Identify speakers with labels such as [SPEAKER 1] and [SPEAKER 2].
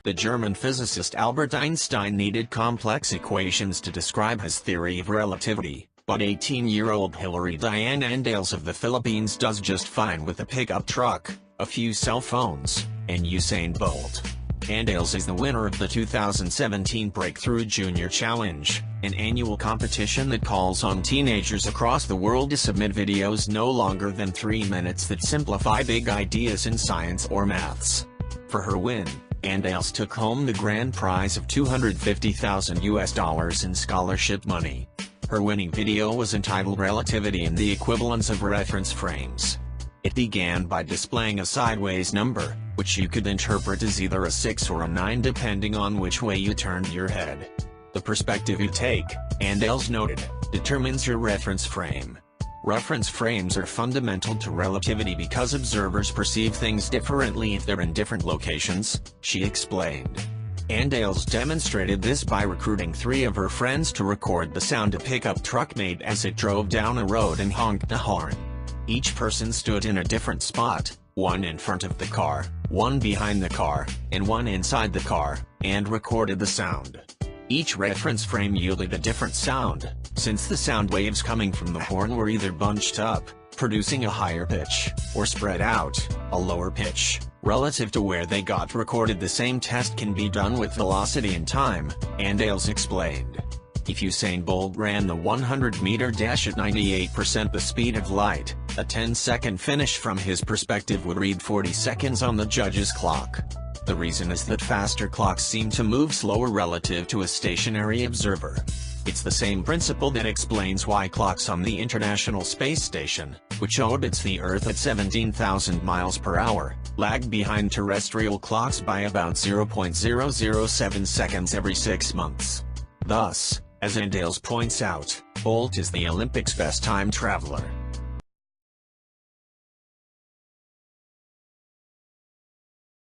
[SPEAKER 1] The German physicist Albert Einstein needed complex equations to describe his theory of relativity, but 18-year-old Hilary Diane Andales of the Philippines does just fine with a pickup truck, a few cell phones, and Usain Bolt. Andales is the winner of the 2017 Breakthrough Junior Challenge, an annual competition that calls on teenagers across the world to submit videos no longer than 3 minutes that simplify big ideas in science or maths. For her win, Andales took home the grand prize of $250,000 in scholarship money. Her winning video was entitled Relativity and the Equivalence of Reference Frames. It began by displaying a sideways number, which you could interpret as either a 6 or a 9 depending on which way you turned your head. The perspective you take, Andales noted, determines your reference frame. Reference frames are fundamental to relativity because observers perceive things differently if they're in different locations, she explained. Andales demonstrated this by recruiting 3 of her friends to record the sound a pickup truck made as it drove down a road and honked the horn. Each person stood in a different spot, one in front of the car, one behind the car, and one inside the car, and recorded the sound. Each reference frame yielded a different sound, since the sound waves coming from the horn were either bunched up, producing a higher pitch, or spread out, a lower pitch, relative to where they got recorded. The same test can be done with velocity and time, Andales explained. If Usain Bolt ran the 100-meter dash at 98% the speed of light, a 10-second finish from his perspective would read 40 seconds on the judge's clock. The reason is that faster clocks seem to move slower relative to a stationary observer. It's the same principle that explains why clocks on the International Space Station, which orbits the Earth at 17,000 miles per hour, lag behind terrestrial clocks by about 0.007 seconds every 6 months. Thus, as Andales points out, Bolt is the Olympics' best time traveler.